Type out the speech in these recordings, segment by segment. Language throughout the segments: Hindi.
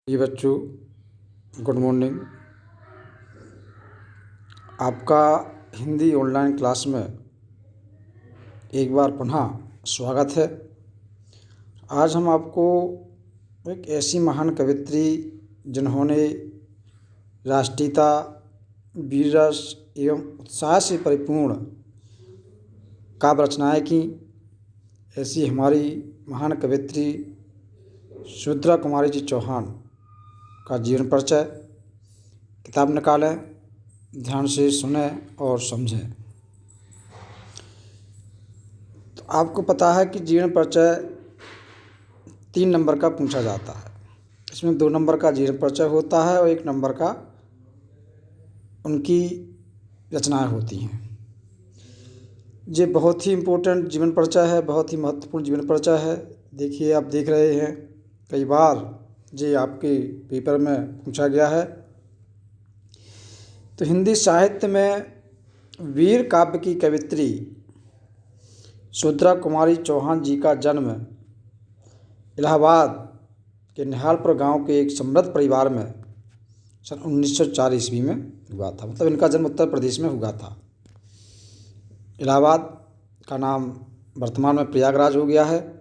जी बच्चों, गुड मॉर्निंग। आपका हिंदी ऑनलाइन क्लास में एक बार पुनः स्वागत है। आज हम आपको एक ऐसी महान कवियत्री जिन्होंने राष्ट्रीयता, वीर रस एवं उत्साह से परिपूर्ण काव्य रचनाएँ की, ऐसी हमारी महान कवियत्री सुभद्रा कुमारी जी चौहान का जीवन परिचय किताब निकालें, ध्यान से सुने और समझें। तो आपको पता है कि जीवन परिचय 3 नंबर का पूछा जाता है। इसमें 2 नंबर का जीवन परिचय होता है और 1 नंबर का उनकी रचनाएं होती हैं। ये बहुत ही इम्पोर्टेंट जीवन परिचय है, बहुत ही महत्वपूर्ण जीवन परिचय है। देखिए, आप देख रहे हैं कई बार ये आपके पेपर में पूछा गया है। तो हिंदी साहित्य में वीर काव्य की कवियत्री सुभद्रा कुमारी चौहान जी का जन्म इलाहाबाद के निहालपुर गांव के एक समृद्ध परिवार में सन 1904 ईस्वी में हुआ था। मतलब इनका जन्म उत्तर प्रदेश में हुआ था। इलाहाबाद का नाम वर्तमान में प्रयागराज हो गया है।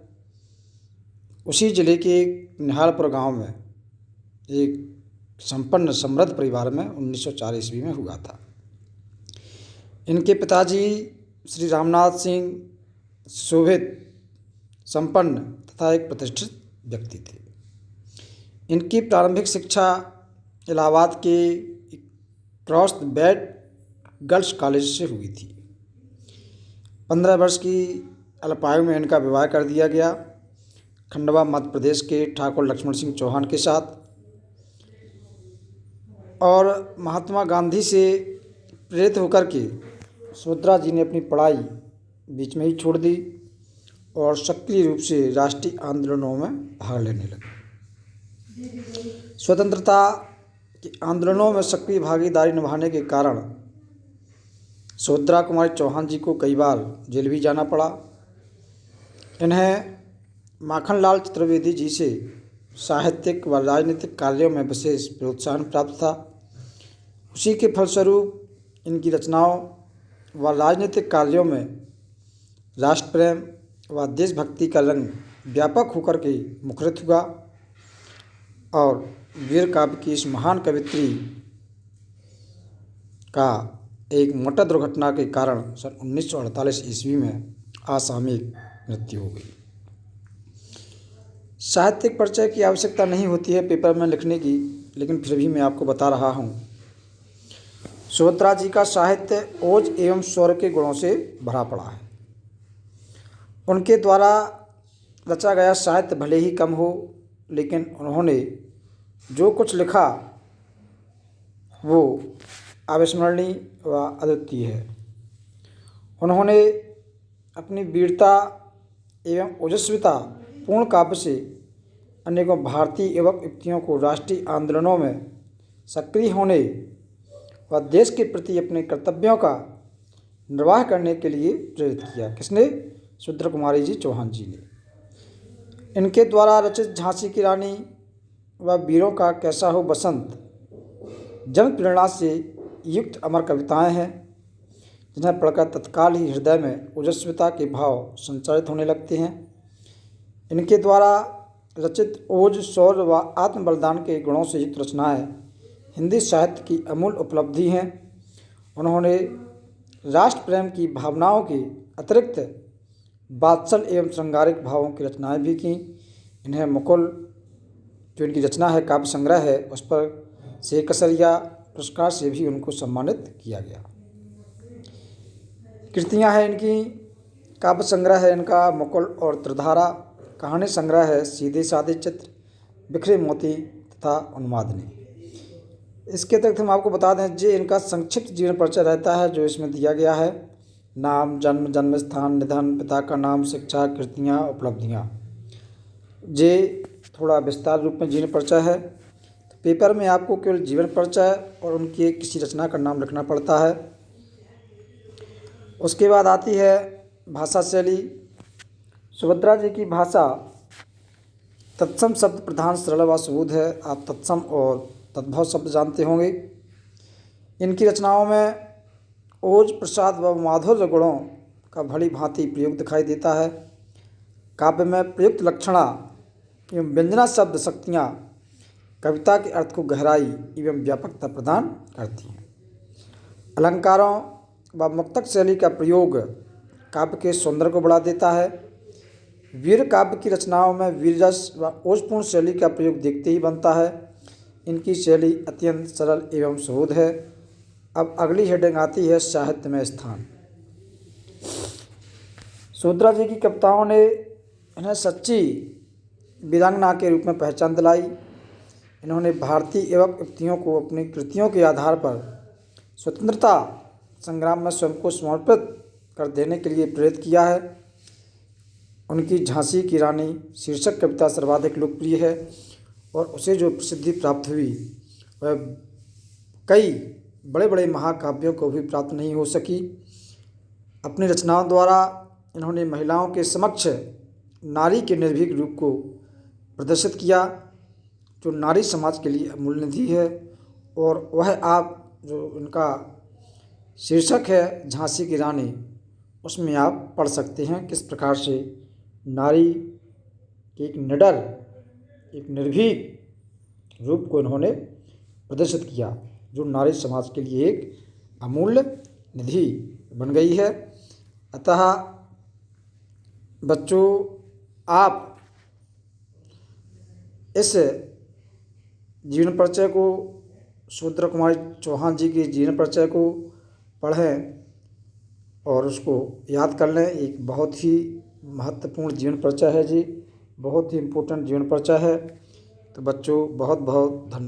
उसी जिले के एक निहालपुर गांव में एक संपन्न समृद्ध परिवार में 1904 ईस्वी में हुआ था। इनके पिताजी श्री रामनाथ सिंह शोभित, संपन्न तथा एक प्रतिष्ठित व्यक्ति थे। इनकी प्रारंभिक शिक्षा इलाहाबाद के क्रॉस बैट गर्ल्स कॉलेज से हुई थी। 15 वर्ष की अल्पायु में इनका विवाह कर दिया गया खंडवा मध्य प्रदेश के ठाकुर लक्ष्मण सिंह चौहान के साथ। और महात्मा गांधी से प्रेरित होकर के सुभद्रा जी ने अपनी पढ़ाई बीच में ही छोड़ दी और सक्रिय रूप से राष्ट्रीय आंदोलनों में भाग लेने लगे। स्वतंत्रता के आंदोलनों में सक्रिय भागीदारी निभाने के कारण सुभद्रा कुमारी चौहान जी को कई बार जेल भी जाना पड़ा। इन्हें माखनलाल चतुर्वेदी जी से साहित्यिक व राजनीतिक कार्यों में विशेष प्रोत्साहन प्राप्त था। उसी के फलस्वरूप इनकी रचनाओं व राजनीतिक कार्यों में राष्ट्र प्रेम व देशभक्ति का रंग व्यापक होकर के मुखरित हुआ और वीर काव्य की इस महान कवियत्री का एक मोटर दुर्घटना के कारण सन 1948 ईस्वी में असामयिक मृत्यु हो गई। साहित्यिक परिचय की आवश्यकता नहीं होती है पेपर में लिखने की, लेकिन फिर भी मैं आपको बता रहा हूँ। सुभद्रा जी का साहित्य ओज एवं स्वर के गुणों से भरा पड़ा है। उनके द्वारा रचा गया साहित्य भले ही कम हो, लेकिन उन्होंने जो कुछ लिखा वो अविस्मरणीय व अद्वितीय है। उन्होंने अपनी वीरता एवं ओजस्विता पूर्ण काव्य से अनेकों भारतीय एवं व्यक्तियों को राष्ट्रीय आंदोलनों में सक्रिय होने व देश के प्रति अपने कर्तव्यों का निर्वाह करने के लिए प्रेरित किया। किसने? सुभद्रा कुमारी जी चौहान जी ने। इनके द्वारा रचित झांसी की रानी व वीरों का कैसा हो बसंत जन प्रेरणा से युक्त अमर कविताएं हैं, जिन्हें पढ़कर तत्काल ही हृदय में ओजस्विता के भाव संचारित होने लगते हैं। इनके द्वारा रचित ओज, शौर्य व आत्म बलिदान के गुणों से युक्त रचनाएं हिंदी साहित्य की अमूल्य उपलब्धि हैं। उन्होंने राष्ट्र प्रेम की भावनाओं के अतिरिक्त वात्सल एवं श्रृंगारिक भावों की रचनाएं भी की। इन्हें मुकुल, जो इनकी रचना है, काव्य संग्रह है, उस पर से कसरिया पुरस्कार से भी उनको सम्मानित किया गया। कृतियां हैं इनकी, काव्य संग्रह है इनका मुकुल और त्रिधारा, कहानी संग्रह है सीधे साधे चित्र, बिखरे मोती तथा उन्मादनी। इसके अतिरिक्त हम आपको बता दें जे इनका संक्षिप्त जीवन परिचय रहता है, जो इसमें दिया गया है। नाम, जन्म, जन्म स्थान, निधन, पिता का नाम, शिक्षा, कृतियाँ, उपलब्धियाँ। जे थोड़ा विस्तार रूप में जीवन परिचय है। तो पेपर में आपको केवल जीवन परिचय और उनकी किसी रचना का नाम लिखना पड़ता है। उसके बाद आती है भाषा शैली। सुभद्रा जी की भाषा तत्सम शब्द प्रधान सरल व सुबोध है। आप तत्सम और तद्भव शब्द जानते होंगे। इनकी रचनाओं में ओज, प्रसाद व माधुर्य गुणों का भली भांति प्रयोग दिखाई देता है। काव्य में प्रयुक्त लक्षणा एवं व्यंजना शब्द शक्तियाँ कविता के अर्थ को गहराई एवं व्यापकता प्रदान करती हैं। अलंकारों व मुक्तक शैली का प्रयोग काव्य के सौंदर्य को बढ़ा देता है। वीर काव्य की रचनाओं में वीररस व ओजपूर्ण शैली का प्रयोग देखते ही बनता है। इनकी शैली अत्यंत सरल एवं सुबोध है। अब अगली हेडिंग आती है साहित्य में स्थान। सुभद्रा जी की कविताओं ने इन्हें सच्ची वीरांगना के रूप में पहचान दिलाई। इन्होंने भारतीय एवं युक्तियों को अपनी कृतियों के आधार पर स्वतंत्रता संग्राम में स्वयं को समर्पित कर देने के लिए प्रेरित किया है। उनकी झांसी की रानी शीर्षक कविता सर्वाधिक लोकप्रिय है और उसे जो प्रसिद्धि प्राप्त हुई वह कई बड़े बड़े महाकाव्यों को भी प्राप्त नहीं हो सकी। अपनी रचनाओं द्वारा इन्होंने महिलाओं के समक्ष नारी के निर्भीक रूप को प्रदर्शित किया, जो नारी समाज के लिए अमूल्य निधि है। और वह आप जो उनका शीर्षक है झांसी की रानी, उसमें आप पढ़ सकते हैं किस प्रकार से नारी के एक निडर, एक निर्भीक रूप को इन्होंने प्रदर्शित किया, जो नारी समाज के लिए एक अमूल्य निधि बन गई है। अतः बच्चों, आप इस जीवन परिचय को, सुभद्रा कुमारी चौहान जी के जीवन परिचय को पढ़ें और उसको याद कर लें। एक बहुत ही महत्वपूर्ण जीवन परिचय है जी, बहुत ही इम्पोर्टेंट जीवन परिचय है। तो बच्चों, बहुत बहुत धन्यवाद।